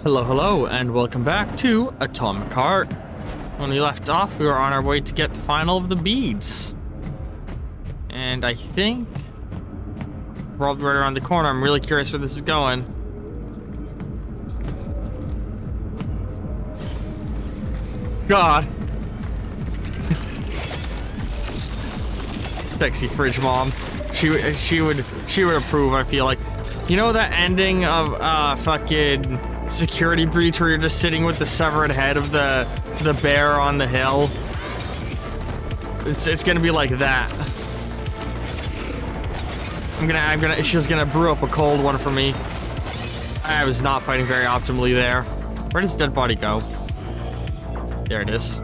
Hello, hello, and welcome back to Atomic Heart. When we left off, we were on our way to get the final of the beads. And I think we're probably right around the corner. I'm really curious where this is going. God. Sexy fridge mom. She would approve, I feel like. You know that ending of fucking Security Breach where you're just sitting with the severed head of the bear on the hill? It's gonna be like that. She's gonna brew up a cold one for me. I was not fighting very optimally there. Where does dead body go? There it is.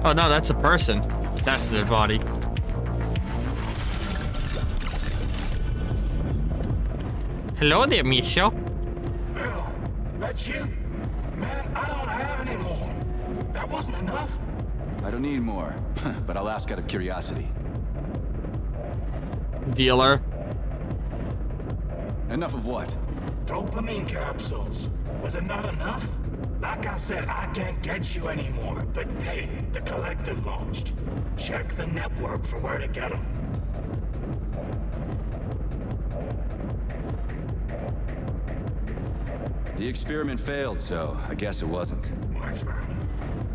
Oh no, that's a person. That's the dead body. Hello there, Misha. Bill, that's you? Man, I don't have any more. That wasn't enough? I don't need more, but I'll ask out of curiosity. Dealer. Enough of what? Dopamine capsules. Was it not enough? Like I said, I can't get you anymore. But hey, the collective launched. Check the network for where to get them. The experiment failed, so I guess it wasn't. What experiment?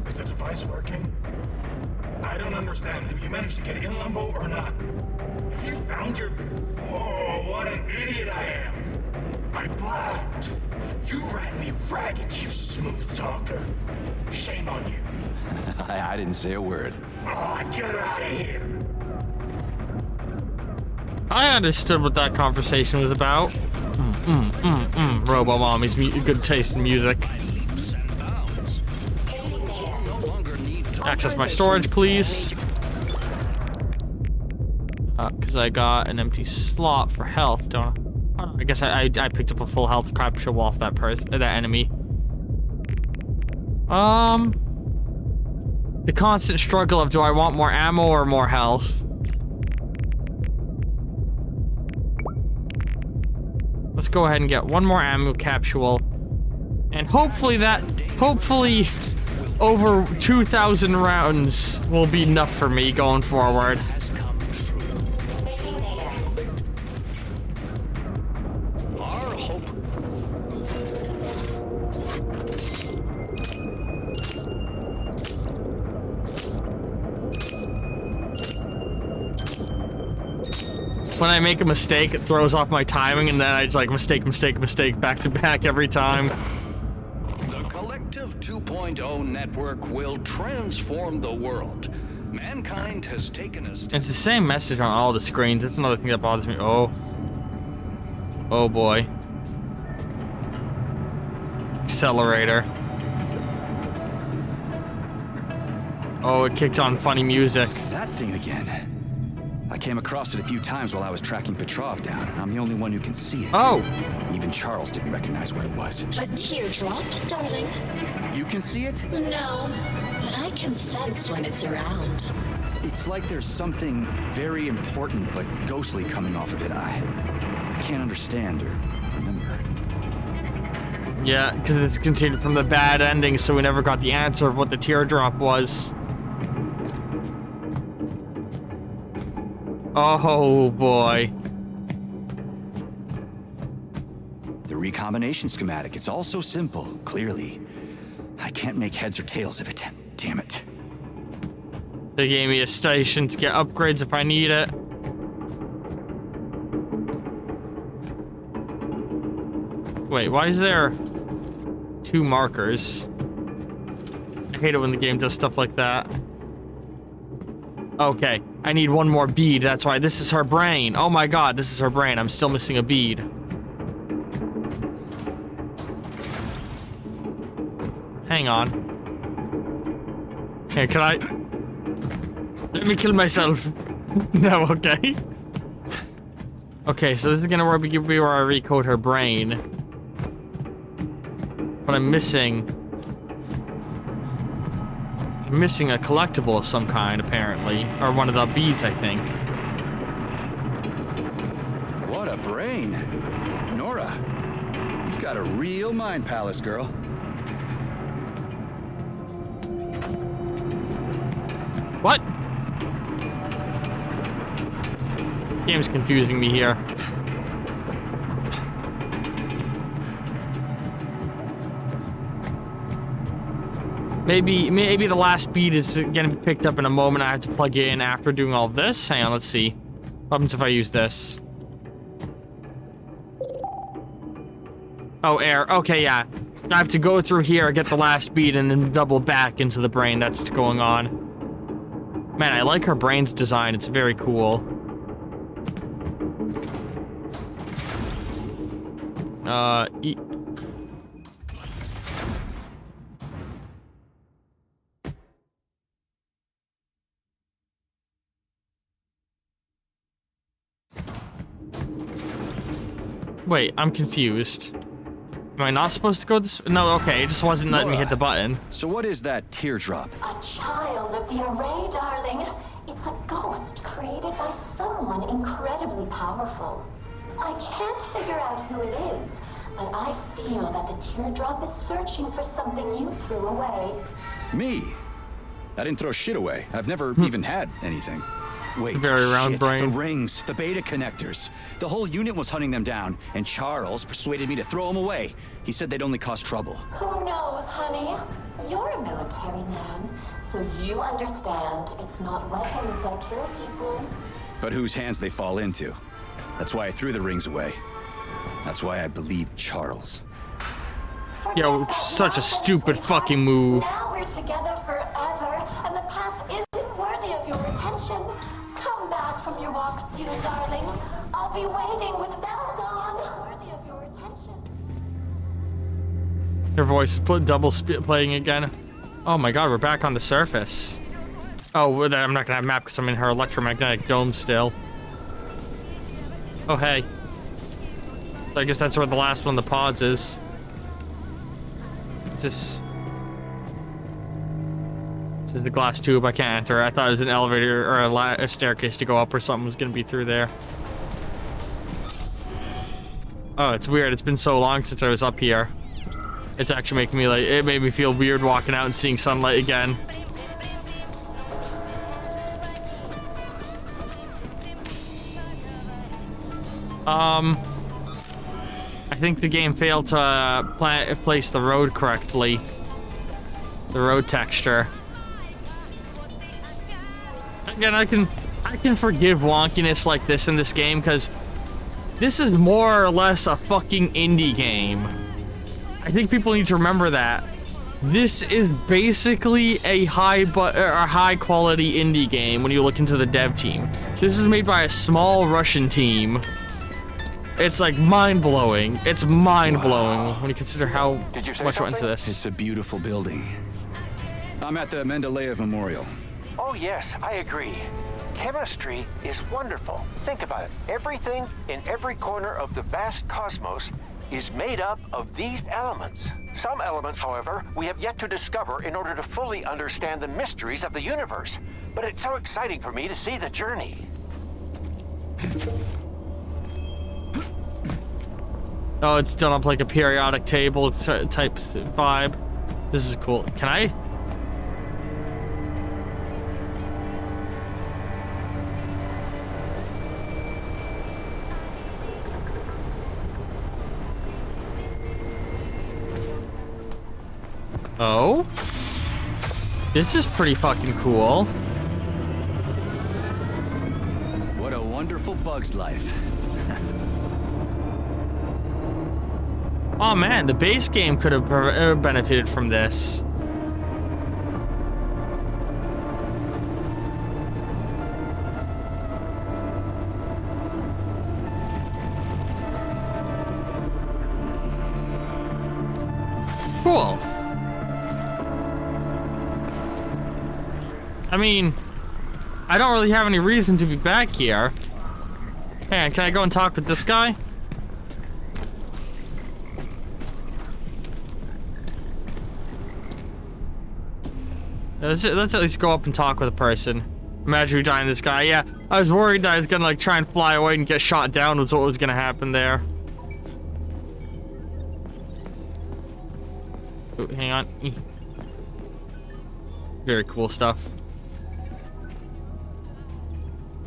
Is the device working? I don't understand. Have you managed to get in limbo or not? Have you found your... Oh, what an idiot I am. I blabbed. You ran me ragged, you smooth talker. Shame on you. I didn't say a word. Oh, get out of here. I understood what that conversation was about. Robo Mommy's good taste in music. Access my storage, please. Because I got an empty slot for health, don't I? Oh, I guess I picked up a full health capsule off that enemy. The constant struggle of do I want more ammo or more health? Let's go ahead and get one more ammo capsule. And hopefully over 2,000 rounds will be enough for me going forward. When I make a mistake, it throws off my timing, and then it's like mistake, back to back every time. The Collective 2.0 network will transform the world. Mankind has taken a step. It's the same message on all the screens. That's another thing that bothers me. Oh boy. Accelerator. Oh, it kicked on funny music. That thing again. I came across it a few times while I was tracking Petrov down. I'm the only one who can see it. Oh! Even Charles didn't recognize what it was. A teardrop, darling? You can see it? No, but I can sense when it's around. It's like there's something very important but ghostly coming off of it. I can't understand or remember. Yeah, because it's continued from the bad ending, so we never got the answer of what the teardrop was. Oh boy. The recombination schematic, it's all so simple, clearly. I can't make heads or tails of it. Damn it. They gave me a station to get upgrades if I need it. Wait, why is there 2 markers? I hate it when the game does stuff like that. Okay, I need one more bead, that's why. This is her brain. Oh my god, this is her brain. I'm still missing a bead. Hang on. Here, can I... Let me kill myself. No, okay. Okay, so this is gonna be where I recode her brain. But I'm missing a collectible of some kind, apparently. Or one of the beads, I think. What a brain. Nora, got a real mind palace, girl. What? Game's confusing me here. Maybe the last beat is gonna be picked up in a moment. I have to plug it in after doing all of this. Hang on, let's see. What happens if I use this? Oh, air. Okay, yeah. I have to go through here, get the last beat, and then double back into the brain. That's what's going on. Man, I like her brain's design. It's very cool. Wait, I'm confused. Am I not supposed to go this? No, okay, it just wasn't letting me hit the button. So what is that teardrop? A child of the array, darling. It's a ghost created by someone incredibly powerful. I can't figure out who it is, but I feel that the teardrop is searching for something you threw away. Me? I didn't throw shit away. I've never even had anything. Wait, Very round shit. brain. The rings, the beta connectors. The whole unit was hunting them down, and Charles persuaded me to throw them away. He said they'd only cause trouble. Who knows, honey? You're a military man, so you understand it's not weapons that kill people. But whose hands they fall into. That's why I threw the rings away. That's why I believed Charles. Yo, such a stupid fucking move. Now we're together forever, and the past isn't worthy of your attention. Come back from your walk soon, darling. I'll be waiting with bells on. Worthy of your attention. Her voice is double playing again. Oh my god, we're back on the surface. Oh, I'm not gonna have a map because I'm in her electromagnetic dome still. Oh, hey. So I guess that's where the last one of the pods is. What's this? This is the glass tube. I can't enter. I thought it was an elevator or a staircase to go up or something was gonna be through there. Oh, it's weird. It's been so long since I was up here. It's actually making me like, it made me feel weird walking out and seeing sunlight again. I think the game failed to place the road correctly. The road texture. Again, I can forgive wonkiness like this in this game because this is more or less a fucking indie game. I think people need to remember that. This is basically a high quality indie game when you look into the dev team. This is made by a small Russian team. It's like mind-blowing. It's mind-blowing when you consider how much went into this. It's a beautiful building. I'm at the Mendeleev Memorial. Oh yes, I agree. Chemistry is wonderful. Think about it. Everything in every corner of the vast cosmos is made up of these elements. Some elements, however, we have yet to discover in order to fully understand the mysteries of the universe. But it's so exciting for me to see the journey. Oh, it's done up like a periodic table type vibe. This is cool. Can I? Oh? This is pretty fucking cool. What a wonderful bug's life. Oh man, the base game could have benefited from this. Cool. I mean, I don't really have any reason to be back here. Hey, can I go and talk with this guy? Let's at least go up and talk with a person. Imagine we dying this guy. Yeah, I was worried that I was gonna like try and fly away and get shot down was what was gonna happen there. Ooh, hang on. Very cool stuff.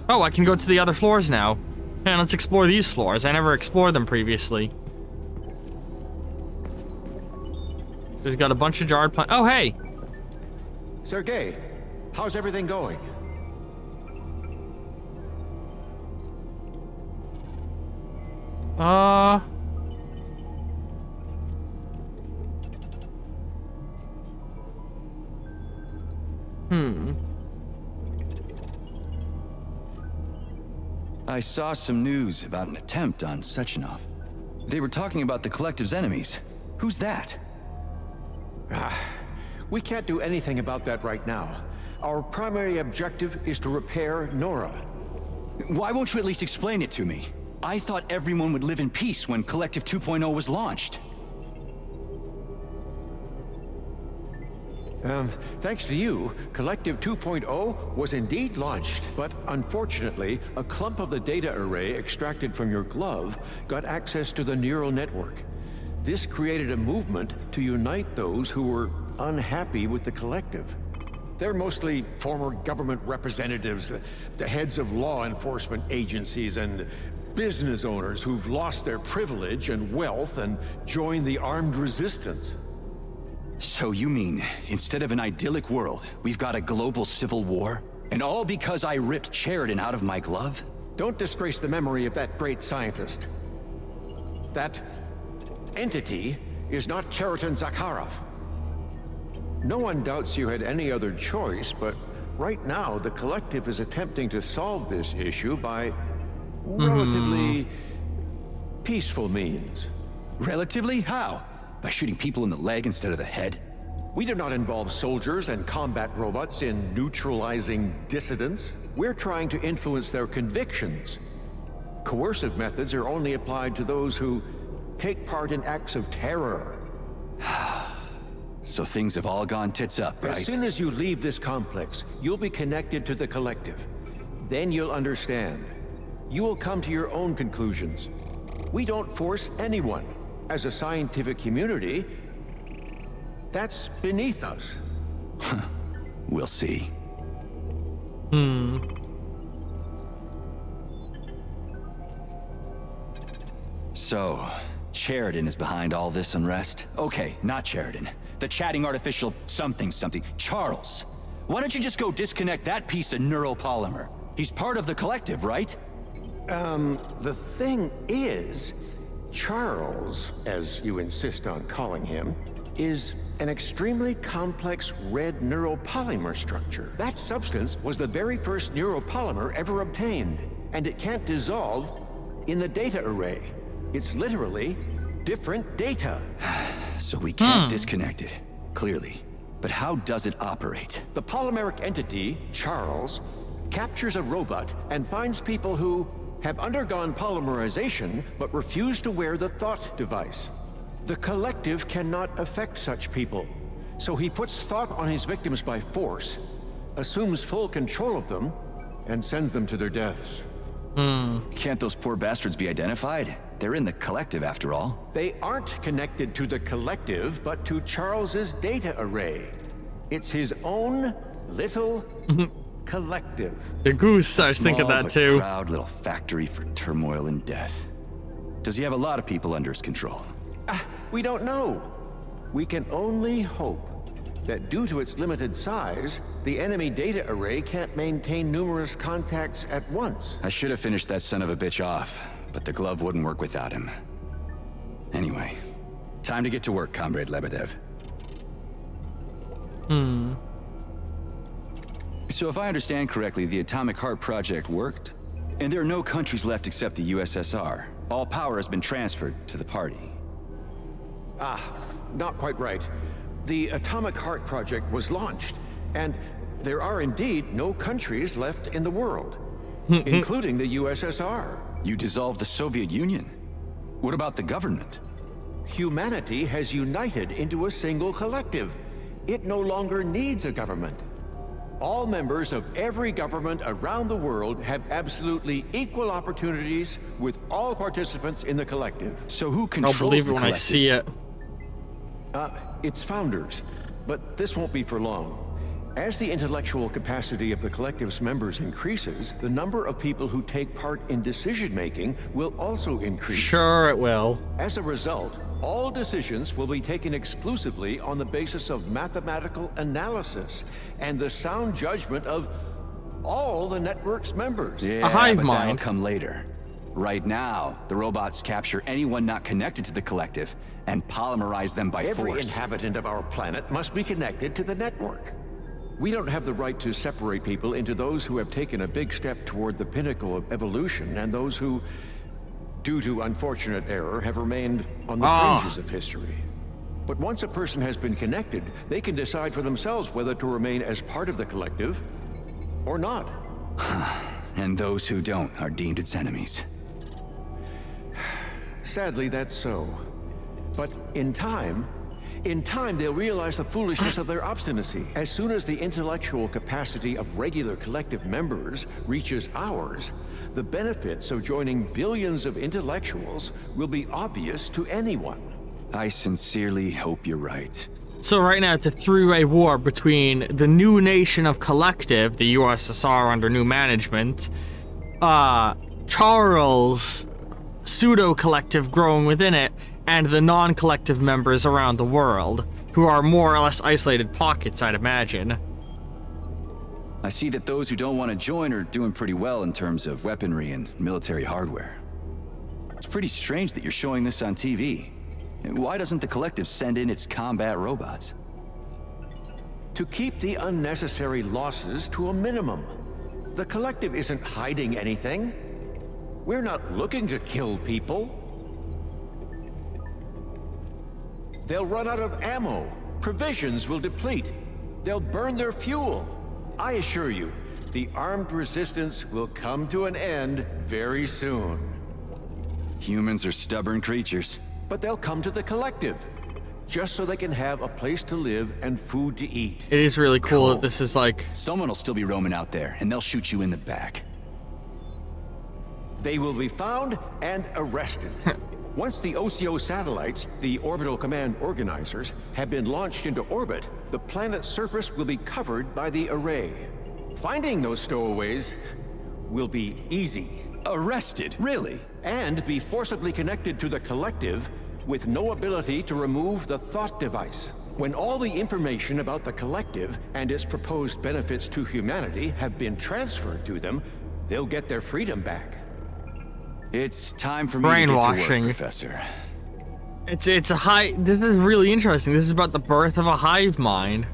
Oh, I can go to the other floors now. Man, let's explore these floors. I never explored them previously. We've got a bunch of jarred plants. Oh, hey! Sergei, how's everything going? I saw some news about an attempt on Sechenov. They were talking about the Collective's enemies. Who's that? We can't do anything about that right now. Our primary objective is to repair Nora. Why won't you at least explain it to me? I thought everyone would live in peace when Collective 2.0 was launched. Thanks to you, Collective 2.0 was indeed launched, but unfortunately, a clump of the data array extracted from your glove got access to the neural network. This created a movement to unite those who were unhappy with the Collective. They're mostly former government representatives, the heads of law enforcement agencies, and business owners who've lost their privilege and wealth and joined the armed resistance. So you mean, instead of an idyllic world, we've got a global civil war? And all because I ripped Sheridan out of my glove? Don't disgrace the memory of that great scientist. That entity is not Cheriton Zakharov. No one doubts you had any other choice, but right now the Collective is attempting to solve this issue by relatively peaceful means. Relatively? How? By shooting people in the leg instead of the head? We do not involve soldiers and combat robots in neutralizing dissidents. We're trying to influence their convictions. Coercive methods are only applied to those who take part in acts of terror. So things have all gone tits up, right? As soon as you leave this complex, you'll be connected to the Collective. Then you'll understand. You will come to your own conclusions. We don't force anyone. As a scientific community, that's beneath us. We'll see. So, Sheridan is behind all this unrest? Okay, not Sheridan. The chatting artificial something. Charles. Why don't you just go disconnect that piece of neuropolymer? He's part of the Collective, right? The thing is, Charles, as you insist on calling him, is an extremely complex red neuropolymer structure. That substance was the very first neuropolymer ever obtained, and it can't dissolve in the data array. It's literally different data. So we can't disconnect it, clearly. But how does it operate? The polymeric entity, Charles, captures a robot and finds people who have undergone polymerization but refuse to wear the thought device. The Collective cannot affect such people, so he puts thought on his victims by force, assumes full control of them, and sends them to their deaths. Can't those poor bastards be identified? They're in the Collective after all. They aren't connected to the Collective, but to Charles's data array. It's his own little Collective. The goose, I was thinking Small that but too. proud little factory for turmoil and death. Does he have a lot of people under his control? We don't know. We can only hope that due to its limited size, the enemy data array can't maintain numerous contacts at once. I should have finished that son of a bitch off, but the glove wouldn't work without him. Anyway, time to get to work, Comrade Lebedev. So if I understand correctly, the Atomic Heart Project worked, and there are no countries left except the USSR. All power has been transferred to the party. Not quite right. The Atomic Heart Project was launched, and there are indeed no countries left in the world, including the USSR. You dissolved the Soviet Union. What about the government? Humanity has united into a single collective. It no longer needs a government. All members of every government around the world have absolutely equal opportunities with all participants in the collective. So who I'll controls believe it the when I collective? see it. its founders, but this won't be for long. As the intellectual capacity of the collective's members increases, the number of people who take part in decision-making will also increase. Sure it will. As a result, all decisions will be taken exclusively on the basis of mathematical analysis and the sound judgment of all the network's members. Yeah, A hive but that'll mind. come later. Right now, the robots capture anyone not connected to the collective and polymerize them by Every force. inhabitant of our planet must be connected to the network. We don't have the right to separate people into those who have taken a big step toward the pinnacle of evolution and those who, due to unfortunate error, have remained on the fringes of history. But once a person has been connected, they can decide for themselves whether to remain as part of the collective or not. And those who don't are deemed its enemies. Sadly, that's so. But in time, they'll realize the foolishness of their obstinacy. As soon as the intellectual capacity of regular collective members reaches ours, the benefits of joining billions of intellectuals will be obvious to anyone. I sincerely hope you're right. So right now it's a three-way war between the new nation of Collective, the USSR under new management, Charles' pseudo-collective growing within it, and the non-collective members around the world, who are more or less isolated pockets, I'd imagine. I see that those who don't want to join are doing pretty well in terms of weaponry and military hardware. It's pretty strange that you're showing this on TV. Why doesn't the collective send in its combat robots? To keep the unnecessary losses to a minimum. The collective isn't hiding anything. We're not looking to kill people. They'll run out of ammo. Provisions will deplete. They'll burn their fuel. I assure you, the armed resistance will come to an end very soon. Humans are stubborn creatures. But they'll come to the collective, just so they can have a place to live and food to eat. It is really cool that this is like... Someone will still be roaming out there, and they'll shoot you in the back. They will be found and arrested. Once the OCO satellites, the Orbital Command Organizers, have been launched into orbit, the planet's surface will be covered by the array. Finding those stowaways will be easy. Arrested? Really? And be forcibly connected to the collective with no ability to remove the thought device. When all the information about the collective and its proposed benefits to humanity have been transferred to them, they'll get their freedom back. It's time for me to get to Brainwashing. work, Professor. It's a this is really interesting. This is about the birth of a hive mind.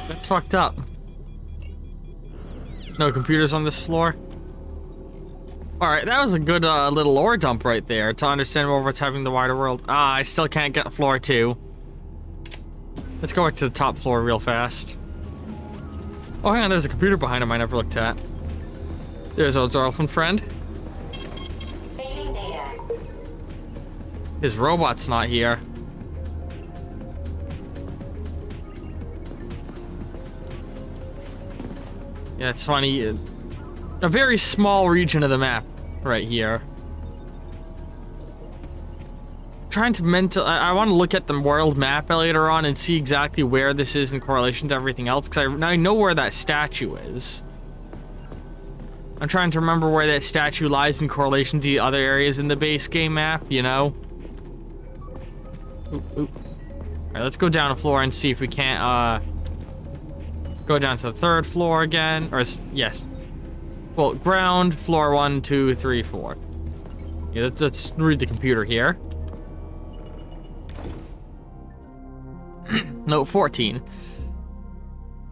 That's fucked up. No computers on this floor? Alright, that was a good little lore dump right there to understand more of what's happening in the wider world. Ah, I still can't get floor 2. Let's go back to the top floor real fast. Oh, hang on, there's a computer behind him I never looked at. There's our Zorlfin friend. Saving data. His robot's not here. Yeah, it's funny. A very small region of the map right here. Trying to I want to look at the world map later on and see exactly where this is in correlation to everything else, because I know where that statue is. I'm trying to remember where that statue lies in correlation to the other areas in the base game map, you know? Oop, oop. Alright, let's go down a floor and see if we can't, go down to the 3rd floor again. Or, yes. Well, ground, floor 1, 2, 3, 4. Yeah, let's read the computer here. Note 14.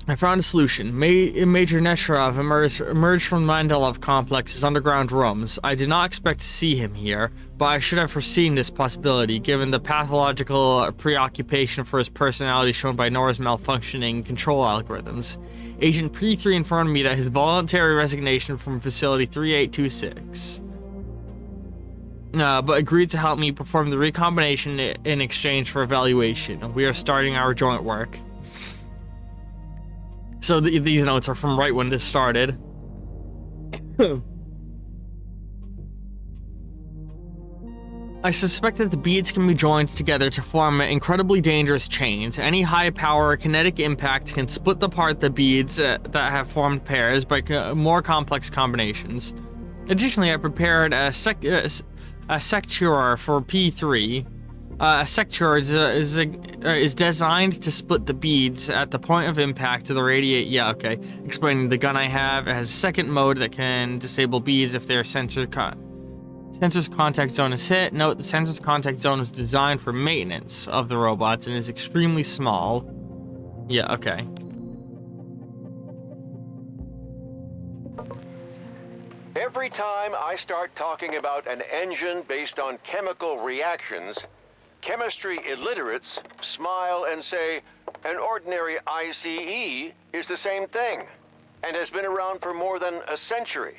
I found a solution. Major Neshrov emerged from the Mandalov complex's underground rooms. I did not expect to see him here, but I should have foreseen this possibility, given the pathological preoccupation for his personality shown by Nora's malfunctioning control algorithms. Agent P3 informed me that his voluntary resignation from Facility 3826, but agreed to help me perform the recombination in exchange for evaluation. We are starting our joint work. So these notes are from right when this started. I suspect that the beads can be joined together to form incredibly dangerous chains. Any high-power kinetic impact can split apart the beads that have formed pairs by more complex combinations. Additionally, I prepared a secture for P3. A secture is designed to split the beads at the point of impact to the radiate. Yeah, okay. Explaining the gun I have, it has a second mode that can disable beads if their sensor's contact zone is hit. Note, the sensor's contact zone was designed for maintenance of the robots and is extremely small. Yeah, okay. Every time I start talking about an engine based on chemical reactions, chemistry illiterates smile and say, an ordinary ICE is the same thing and has been around for more than a century.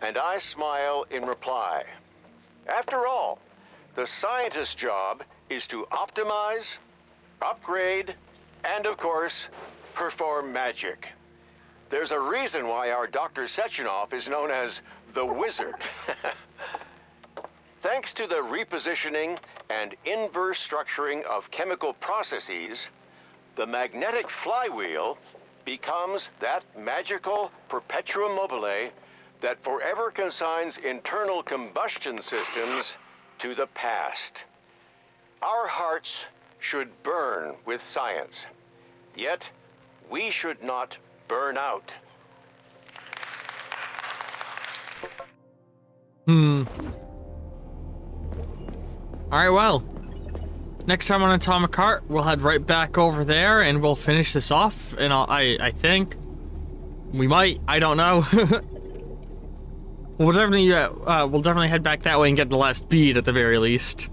And I smile in reply. After all, the scientist's job is to optimize, upgrade, and of course, perform magic. There's a reason why our Dr. Sechenov is known as the Wizard. Thanks to the repositioning and inverse structuring of chemical processes, the magnetic flywheel becomes that magical perpetuum mobile that forever consigns internal combustion systems to the past. Our hearts should burn with science, yet we should not burn out. Alright, well. Next time on Atomic Heart, we'll head right back over there and we'll finish this off. And I think we might. I don't know. We'll definitely head back that way and get the last bead at the very least.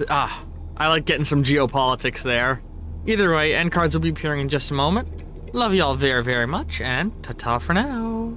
I like getting some geopolitics there. Either way, end cards will be appearing in just a moment. Love y'all very, very much, and ta-ta for now.